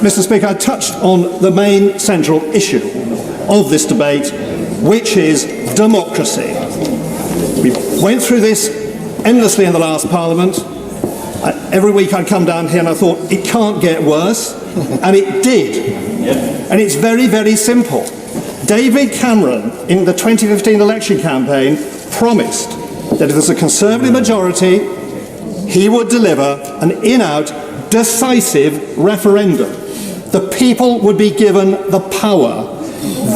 Mr. Speaker, I touched on the main central issue of this debate, which is democracy. We went through this endlessly in the last Parliament. Every week I'd come down here and I thought, it can't get worse, and it did. And it's very, very simple. David Cameron, in the 2015 election campaign, promised that if there's a Conservative majority, he would deliver an in-out, decisive referendum. The people would be given the power.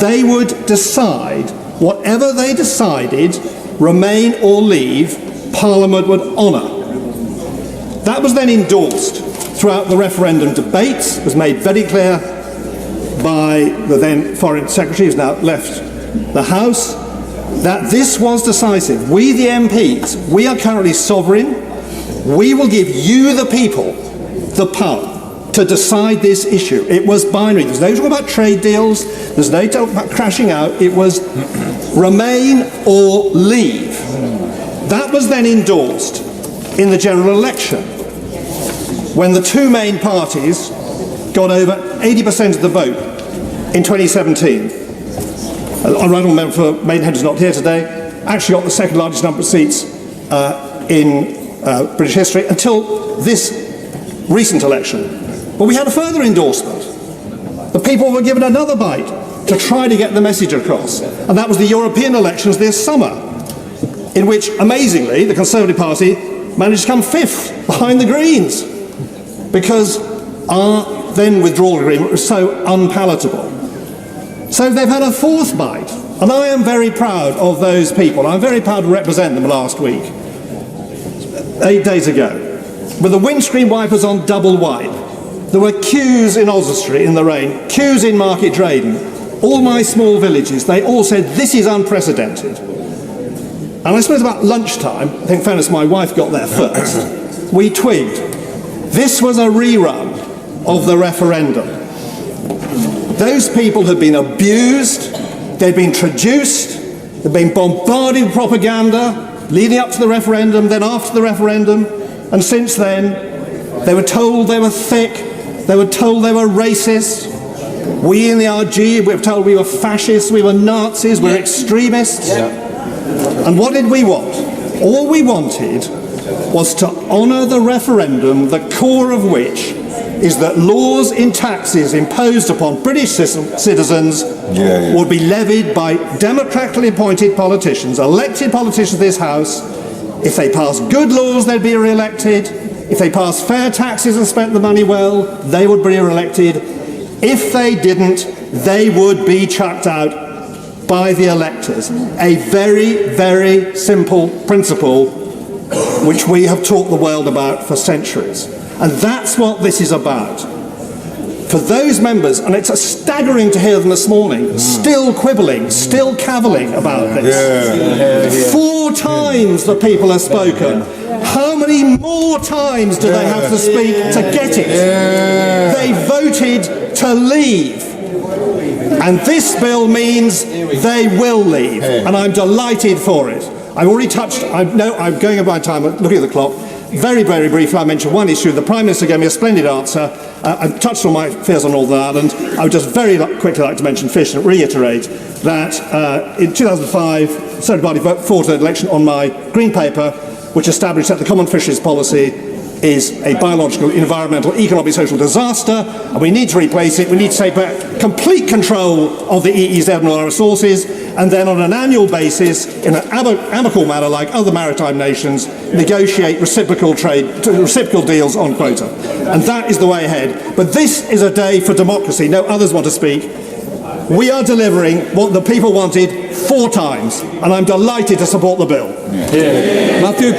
They would decide whatever they decided, remain or leave, Parliament would honour. That was then endorsed throughout the referendum debates. It was made very clear by the then Foreign Secretary, who's now left the House, that this was decisive. We, the MPs, we are currently sovereign. We will give you, the people, the power to decide this issue. It was binary. There's no talk about trade deals. There's no talk about crashing out. It was remain or leave. That was then endorsed in the general election, when the two main parties got over 80% of the vote in 2017. Honourable Member for Maidenhead is not here today, actually got the second largest number of seats in British history until this recent election. But we had a further endorsement. The people were given another bite to try to get the message across, and that was the European elections this summer, in which, amazingly, the Conservative Party managed to come fifth behind the Greens, because our then withdrawal agreement was so unpalatable. So they've had a fourth bite, and I am very proud of those people. I'm very proud to represent them last week, 8 days ago, with the windscreen wipers on double wipe. There were queues in Oswestry in the rain, queues in Market Drayton, all my small villages. They all said, this is unprecedented. And I suppose about lunchtime, I think in fairness my wife got there first, we twigged. This was a rerun of the referendum. Those people had been abused, they'd been traduced, they'd been bombarded with propaganda leading up to the referendum, then after the referendum, and since then they were told they were thick, they were told they were racist. We in the RG were told we were fascists, we were Nazis, we were extremists. And what did we want? All we wanted was to honour the referendum, the core of which is that laws in taxes imposed upon British citizens would be levied by democratically appointed politicians, elected politicians of this House. If they passed good laws, they'd be re-elected. If they passed fair taxes and spent the money well, they would be re-elected. If they didn't, they would be chucked out by the electors. A very, very simple principle which we have taught the world about for centuries. And that's what this is about. For those members, and it's staggering to hear them this morning, still quibbling, still cavilling about this. 4 times the people have spoken. How many more times do they have to speak to get it? They voted to leave. And this bill means they will leave. And I'm delighted for it. I've already touched, I'm going over my time, looking at the clock. Very, very briefly, I mentioned one issue. The Prime Minister gave me a splendid answer. I've touched on my fears on Northern Ireland. I would just very quickly like to mention fish and reiterate that in 2005, the Conservative Party voted for the election on my Green Paper, which established that the Common Fisheries Policy is a biological, environmental, economic, social disaster, and we need to replace it. We need to take back complete control of the EEZ and all our resources, and then on an annual basis, in an amicable manner like other maritime nations, negotiate reciprocal deals on quota. And that is the way ahead. But this is a day for democracy. No others want to speak. We are delivering what the people wanted 4 times, and I'm delighted to support the bill. Matthew